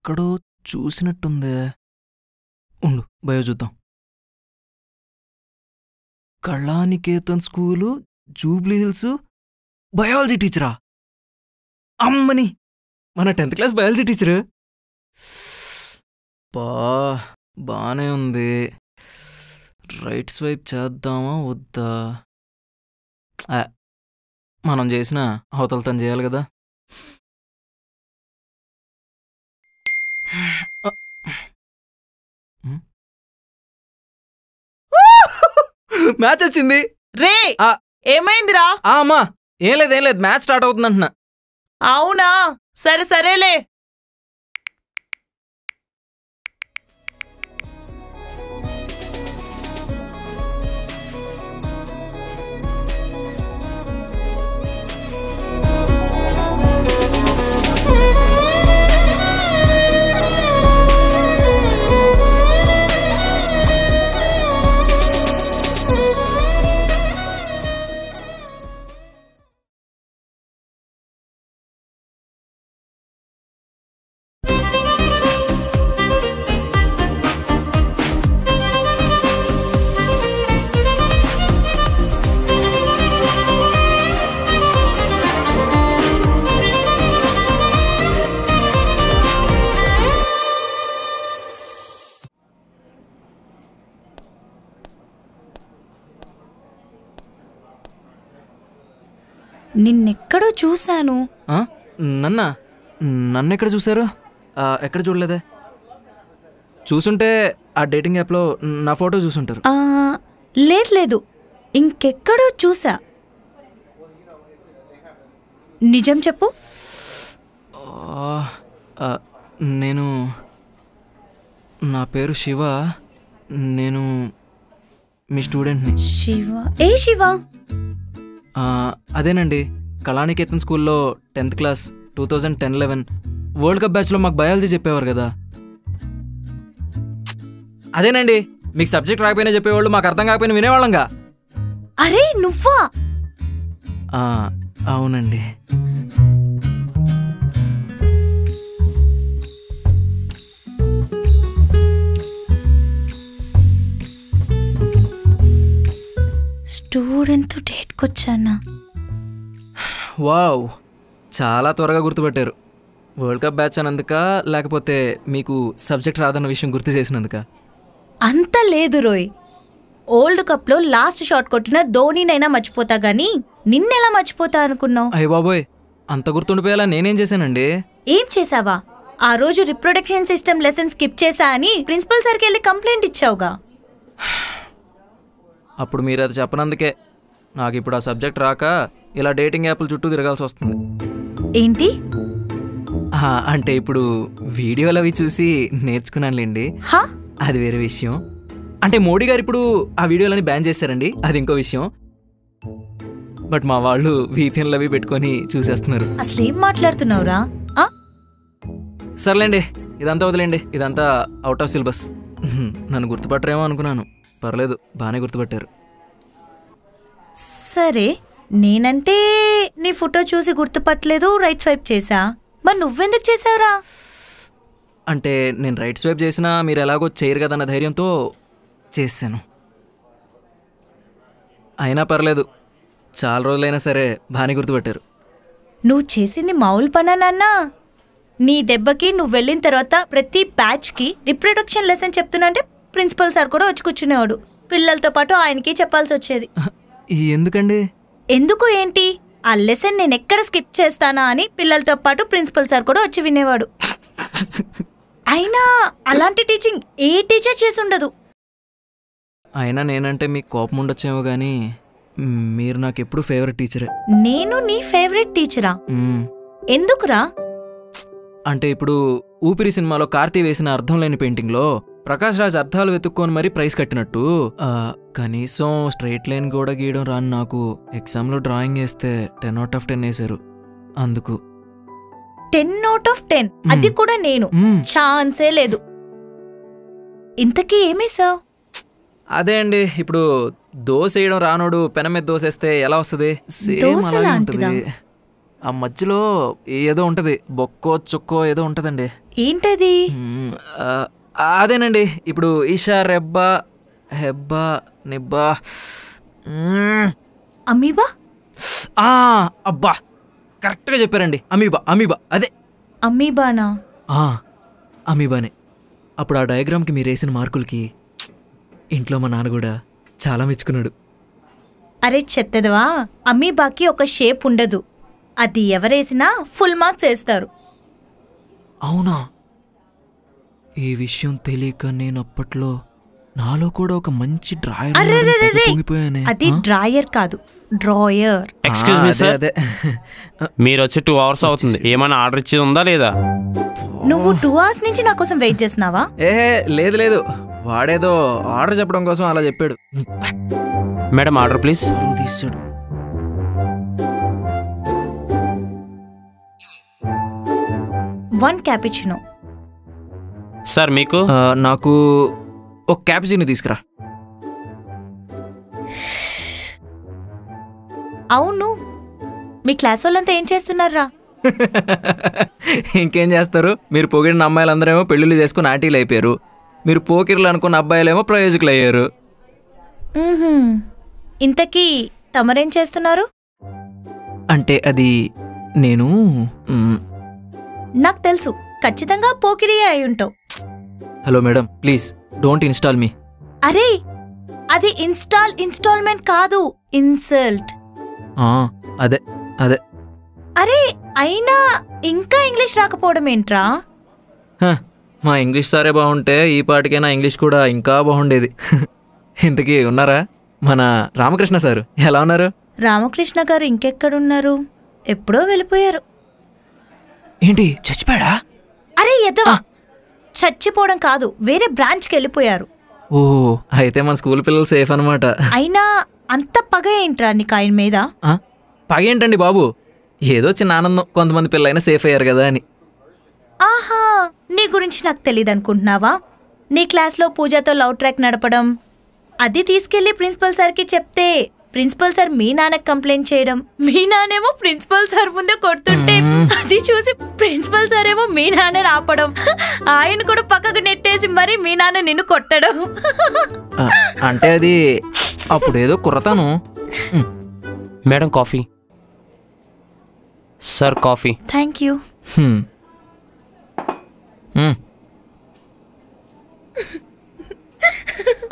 ఎక్కడో చూసినట్టుందే. ఉండు బయో చూద్దాం. కళానికేతన్ స్కూలు, జూబ్లీ హిల్స్, బయాలజీ టీచరా? అమ్మని, మన 10th క్లాస్ బయాలజీ టీచరు. బానే ఉంది. రైట్ స్వైప్ చేద్దామా వద్దా? మనం చేసిన అవతల తను చేయాలి కదా. మ్యాచ్ వచ్చింది రే. ఏమైందిరా? అమ్మా ఏం లేదు మ్యాచ్ స్టార్ట్ అవుతుందంటున్నా. అవునా, సరే సరేలే. నిన్నెక్కడో చూశాను. నన్నెక్కడ చూశారు? ఎక్కడ చూడలేదే. చూసుంటే ఆ డేటింగ్ యాప్లో నా ఫోటో చూసుంటారు. లేదు, ఇంకెక్కడో చూసా. నిజం చెప్పు. నా పేరు శివ. నేను మీ స్టూడెంట్ని. శివ? ఏ శివ? అదేనండి, కళానికేతన్ స్కూల్లో 10th క్లాస్ 2010-11 వరల్డ్ కప్ బ్యాచ్లో మాకు బయాలజీ చెప్పేవారు కదా. అదేనండి, మీకు సబ్జెక్ట్ రాకపోయినా చెప్పేవాళ్ళు, మాకు అర్థం కాకపోయినా వినేవాళ్ళంగా. అరే నువ్వా? అవునండి. స్టూడెంట్తో డేట్కొచ్చానా? వావ్, చాలా త్వరగా గుర్తుపట్టారు. వరల్డ్ కప్ బ్యాచ్ అన్నందుక, లేకపోతే మీకు సబ్జెక్ట్ రాదన్న విషయం గుర్తు చేసినందుక? అంత లేదు రోయ్. ఓల్డ్ కప్లో లాస్ట్ షాట్ కొట్టిన ధోనీనైనా మర్చిపోతా గానీ నిన్నెలా మర్చిపోతా అనుకున్నావు? అయ్య బాబోయ్, అంత గుర్తుండిపోయేలా నేనేం చేశానండి? ఏం చేసావా? ఆ రోజు రిప్రొడక్షన్ సిస్టమ్ లెసన్ స్కిప్ చేశా అని ప్రిన్సిపల్ సార్కి వెళ్ళి కంప్లైంట్ ఇచ్చావుగా. అప్పుడు మీరు అది చెప్పనందుకే నాకు ఇప్పుడు ఆ సబ్జెక్ట్ రాక ఇలా డేటింగ్ యాప్ల చుట్టూ తిరగాల్సి వస్తుంది. ఏంటి? అంటే ఇప్పుడు వీడియోలు అవి చూసి నేర్చుకున్నానులేండి, అది వేరే విషయం. అంటే మోడీ గారు ఇప్పుడు ఆ వీడియోలని బ్యాన్ చేశారండి, అది ఇంకో విషయం. బట్ మా వాళ్ళు VPNలు అవి పెట్టుకొని చూసేస్తున్నారు. అసలు ఏం మాట్లాడుతున్నావురా? సర్లేండి, ఇదంతా వదిలేండి, ఇదంతా అవుట్ ఆఫ్ సిలబస్. నన్ను గుర్తుపట్టరేమో అనుకున్నాను, పర్లేదు బాగానే గుర్తుపట్టారు. సరే, నేనంటే నీ ఫోటో చూసి గుర్తుపట్టలేదు, రైట్ స్వైప్ చేసా. మరి నువ్వెందుకు చేసావురా? అంటే నేను రైట్ స్వైప్ చేసినా మీరు ఎలాగో చేయరు కదన్న ధైర్యంతో చేశాను. అయినా పర్లేదు, చాలా రోజులైనా సరే బాగానే గుర్తుపట్టారు. నువ్వు చేసింది మామూలు పనా నాన్న? నీ దెబ్బకి నువ్వు వెళ్ళిన తర్వాత ప్రతి బ్యాచ్కి రిప్రొడక్షన్ లెసన్ చెప్తున్నా అంటే ప్రిన్సిపల్ సార్ కూడా వచ్చి కూర్చునేవాడు. పిల్లలతో పాటు ఆయనకి చెప్పాల్సి వచ్చేది. ఎందుకండి? ఎందుకు ఏంటి, ఆ లెసన్ నేను ఎక్కడ స్కిప్ చేస్తానా అని పిల్లలతో పాటు ప్రిన్సిపల్ సార్ కూడా వచ్చి వినేవాడు. అయినా అలాంటి టీచింగ్ ఏ టీచర్ చేసి ఉండదు. అయినా నేనంటే మీకు కోపం ఉండొచ్చేమో కానీ మీరు నాకు ఎప్పుడు ఫేవరెట్ టీచరే. నేను నీ ఫేవరెట్ టీచరా? ఎందుకురా? అంటే ఇప్పుడు ఊపిరి సినిమాలో కార్తీ వేసిన అర్థం లేని పెయింటింగ్లో ప్రకాష్ రాజ్ అర్థాలు వెతుక్కొని మరీ ప్రైజ్ కట్టినట్టు కనీసం స్ట్రైట్ లైన్ కూడా గీయడం రాని నాకు ఎగ్జామ్లో డ్రాయింగ్ వేస్తే 10 out of 10 వేశారు. అందుకు 10 out of 10? అది కూడా నేను ఛాన్సే లేదు. ఇంతకీ ఏమేసావు? అదే అండి, ఇప్పుడు దోశ వేయడం రానోడు పెనం మీద దోశ వేస్తే ఎలా వస్తుంది? సేమ్ అలాగే ఉంటుంది. ఆ మధ్యలో ఏదో ఉంటది, బొక్కో చుక్కో ఏదో ఉంటదండి. ఏంటది? అదేనండి, ఇప్పుడు ఈషా రెబ్బా హెబ్బా నిబ్బా. అమీబా? అబ్బా కరెక్ట్గా చెప్పారండి. అమీబా అమీబా అదే. అమీబానా? అమీబానే. అప్పుడు ఆ డయాగ్రామ్కి మీరు వేసిన మార్కులకి ఇంట్లో మా నాన్న కూడా చాలా మెచ్చుకున్నాడు. అరే చెత్తదవా, అమీబాకి ఒక షేప్ ఉండదు. అది ఎవరేసినా ఫుల్ మార్క్స్ వేస్తారు. అవునా? ఈ విషయం తెలియక నేను అప్పట్లో నాలో కూడా ఒక మంచి డ్రాయర్. అది డ్రాయర్ కాదు, డ్రాయర్. ఎక్స్క్యూజ్ మీ సార్, మీరు వచ్చి 2 hours అవుతుంది. ఏమైనా ఆర్డర్ ఇచ్చేది ఉందా లేదా? నువ్వు 2 hours నుంచి నా కోసం వెయిట్ చేస్తున్నావా? లేదు లేదు, వాడేదో ఆర్డర్ చెప్పడం కోసం అలా చెప్పాడు. Madam order please. తీసాడు. One cappuccino. సార్ మీకు? నాకు ఒక క్యాపుచినో తీసుకురా. అవును, మీ క్లాస్ వాళ్ళంతా ఏం చేస్తున్నారా? ఇంకేం చేస్తారు, మీరు పొగిడిన అమ్మాయిలందరేమో పెళ్ళిళ్ళు చేసుకుని ఆంటీలు అయిపోయారు. మీరు పోకిర్లు అనుకున్న అబ్బాయిలేమో ప్రయోజకులు అయ్యారు. ఇంతకీ తమరేం చేస్తున్నారు? అంటే అది నేను నాకు తెలుసు, ఖచ్చితంగా పోకిరియే అయి ఉంటావు. Hello madam, please don't install me. అరే అది ఇన్స్టాల్మెంట్ కాదు, ఇన్సల్ట్. అదే అదే. అరే అయినా ఇంకా ఇంగ్లీష్ రాకపోవడం ఏంట్రా? మా ఇంగ్లీష్ సారే బాగుంటే ఈ పాటికైనా ఇంగ్లీష్ కూడా ఇంకా బాగుండేది. ఇంతకీ ఉన్నారా మన రామకృష్ణ సారు? ఎలా ఉన్నారు? రామకృష్ణ గారు ఇంకెక్కడున్నారు? ఎప్పుడో వెళ్ళిపోయారు. ఏంటి, చచ్చిపోయాడా? అరే ఎదవా, చచ్చిపోవడం కాదు, వేరే బ్రాంచ్కి వెళ్ళిపోయారు. ఓ, అయితే మన స్కూల్ పిల్లలు సేఫ్ అనమాట. అయినా అంత పగ ఏంట్రా నీకు ఆయన మీద? పగేంటండి బాబు, ఏదో చిన్న ఆనందం, కొంతమంది పిల్లలైనా సేఫ్ అయ్యారు కదా అని. ఆహా, నీ గురించి నాకు తెలియదు అనుకుంటున్నావా? నీ క్లాస్లో పూజతో లవ్ ట్రాక్ నడపడం, అది తీసుకెళ్లి ప్రిన్సిపల్ సార్కి చెప్తే ప్రిన్సిపల్ సార్ మీ నాన్నకి కంప్లైంట్ చేయడం, మీ నాన్నేమో ప్రిన్సిపల్ సార్ ముందే కొడుతుంటే అది చూసి ప్రిన్సిపల్ సార్ ఏమో మీ నాన్నని ఆపడం, ఆయన కూడా పక్కకు నెట్టేసి మరి మీ నాన్న నిన్ను కొట్టడం. అంటే అది అప్పుడేదో కుర్రతాను. Madam coffee. Sir coffee. Thank you.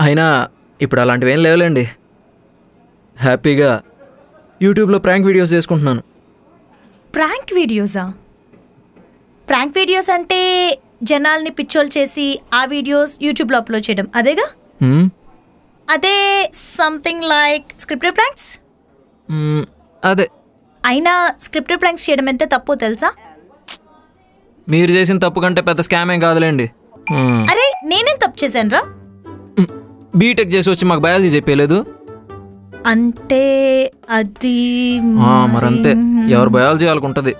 అయినా ఇప్పుడు అలాంటివేం లేవులేండి. హ్యాపీగా యూట్యూబ్లో ప్రాంక్ వీడియోస్ చేసుకుంటున్నాను. ప్రాంక్ వీడియోసా? ప్రాంక్ వీడియోస్ అంటే జనాల్ని పిచ్చోలు చేసి ఆ వీడియోస్ యూట్యూబ్లో అప్లోడ్ చేయడం, అదేగా? అదే సంథింగ్ లైక్ స్క్రిప్టెడ్ ప్రాంక్స్. అదే. అయినా స్క్రిప్టెడ్ ప్రాంక్స్ చేయడం ఎంత తప్పో తెలుసా? మీరు చేసిన తప్పు కంటే పెద్ద స్కామ్ ఏం కాదులేండి. అరే నేనేం తప్పు చేశాను రా? బీటెక్ చేసి వచ్చి మాకు బయాలజీ చెప్పలేదు. అంటే అది మరంతే, ఎవరు బయాలజీ వాళ్ళకుంటది.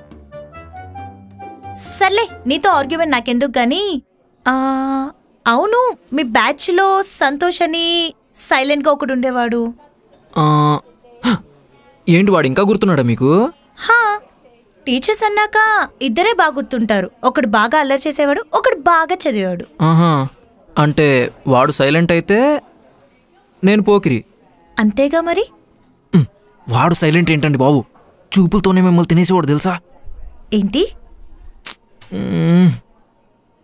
సర్లే, నీతో ఆర్గ్యుమెంట్ నాకెందుకు గానీ, అవును మీ బ్యాచ్లో సంతోష్ అని సైలెంట్గా ఒకడు ఉండేవాడు. ఏంటి, వాడు ఇంకా గుర్తున్నాడా మీకు? టీచర్స్ అన్నాక ఇద్దరే బాగా గుర్తుంటారు. ఒకడు బాగా అల్లరి చేసేవాడు, ఒకడు బాగా చదివాడు. అంటే వాడు సైలెంట్ అయితే నేను పోకిరి. అంతేగా మరి. వాడు సైలెంట్ ఏంటండి బాబు, చూపులతోనే మిమ్మల్ని తినేసేవాడు తెలుసా? ఏంటి?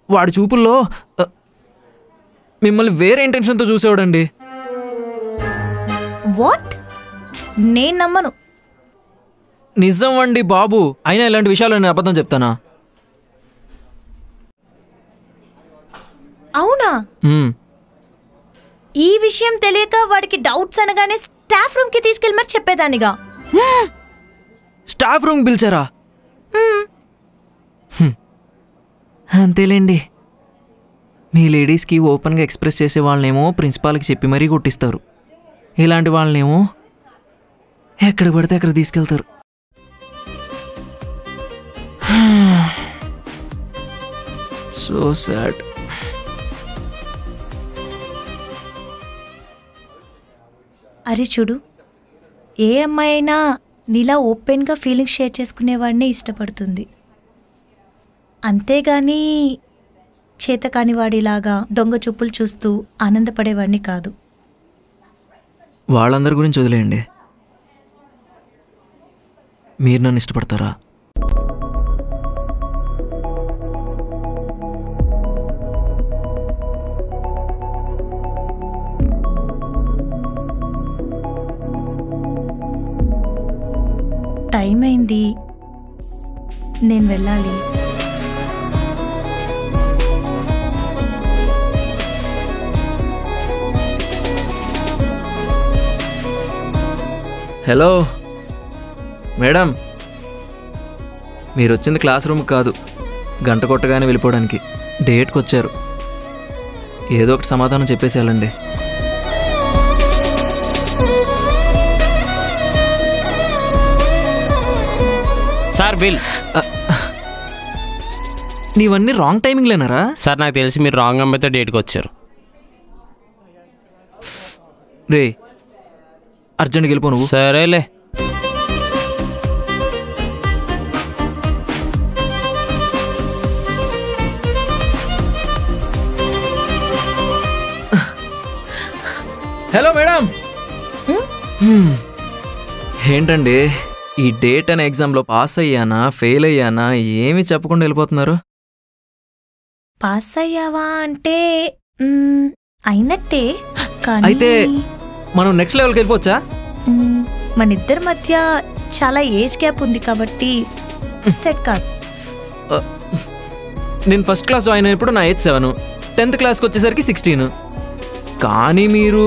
వాడి చూపుల్లో మిమ్మల్ని వేరే ఇంటెన్షన్తో చూసేవాడండి. వాట్? నేను నమ్మను. నిజం అండి బాబు, అయినా ఇలాంటి విషయాలు నేను అబద్ధం చెప్తానా? అవునా? ఈ విషయం తెలియక వాడికి డౌట్స్ అనగానే స్టాఫ్ రూమ్ కి తీసుకెళ్ళి మరి చెప్పేదానిగా. స్టాఫ్ రూమ్ పిలిచారా? అంతేలేండి, మీ లేడీస్కి ఓపెన్గా ఎక్స్ప్రెస్ చేసే వాళ్ళనేమో ప్రిన్సిపాల్కి చెప్పి మరీ కొట్టిస్తారు, ఇలాంటి వాళ్ళనేమో ఎక్కడ పడితే అక్కడ తీసుకెళ్తారు. So sad. అరే చూడు, ఏ అమ్మాయి అయినా నీలా ఓపెన్గా ఫీలింగ్స్ షేర్ చేసుకునేవాడినే ఇష్టపడుతుంది. అంతేగాని చేతకానివాడిలాగా దొంగ చూపులు చూస్తూ ఆనందపడేవాడిని కాదు. వాళ్ళందరి గురించి వదిలేయండి. మీరు నన్ను ఇష్టపడతారా? టైం అయింది, నేను వెళ్ళాలి. హలో మేడం, మీరు వచ్చింది క్లాస్ రూమ్ కాదు, గంట కొట్టగానే వెళ్ళిపోవడానికి. డేట్కి వచ్చారు, ఏదో ఒకటి సమాధానం చెప్పేసి వెళ్ళండి. Sir bill. నీవన్నీ రాంగ్ టైమింగ్లేనారా? సార్ నాకు తెలిసి మీరు రాంగ్ అమ్మాయితో డేట్కి వచ్చారు. రే అర్జెంట్కి వెళ్ళిపో నువ్వు. సరేలే. Hello madam. ఏంటండి ఈ డేట్ అనే ఎగ్జామ్లో పాస్ అయ్యానా ఫెయిల్ అయ్యానా ఏమీ చెప్పకుండా వెళ్ళిపోతున్నారు? పాస్ అయ్యావా అంటే అయినట్టే, కానీ అయితే మనం నెక్స్ట్ లెవెల్కి వెళ్ళిపోవచ్చా? మన ఇద్దరి మధ్య చాలా ఏజ్ గ్యాప్ ఉంది కాబట్టి సెట్ కాదు. నేను ఫస్ట్ క్లాస్ జాయిన్ అయినప్పుడు నా ఏజ్ 7, 10th క్లాస్కి వచ్చేసరికి 16. కానీ మీరు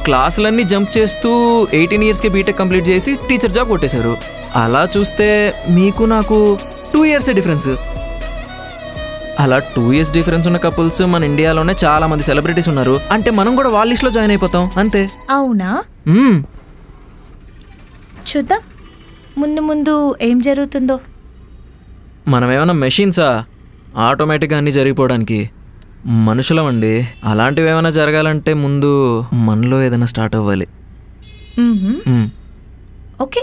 క్లాసులన్నీ జంప్ చేస్తూ 18 ఇయర్స్కి బీటెక్ కంప్లీట్ చేసి టీచర్ జాబ్ కొట్టేశారు. అలా చూస్తే మీకు నాకు 2 ఇయర్సే డిఫరెన్స్. అలా 2 ఇయర్స్ డిఫరెన్స్ ఉన్న కపుల్స్ మన ఇండియాలోనే చాలా మంది సెలబ్రిటీస్ ఉన్నారు. అంటే మనం కూడా వాళ్ళ లిస్ట్లో జాయిన్ అయిపోతాం అంతే. అవునా? చూద్దాం ముందు ముందు ఏం జరుగుతుందో. మనం ఏమైనా మెషిన్సా ఆటోమేటిక్గా అన్నీ జరిగిపోవడానికి? మనుషులం అండి. అలాంటివి ఏమైనా జరగాలంటే ముందు మనలో ఏదైనా స్టార్ట్ అవ్వాలి. ఓకే,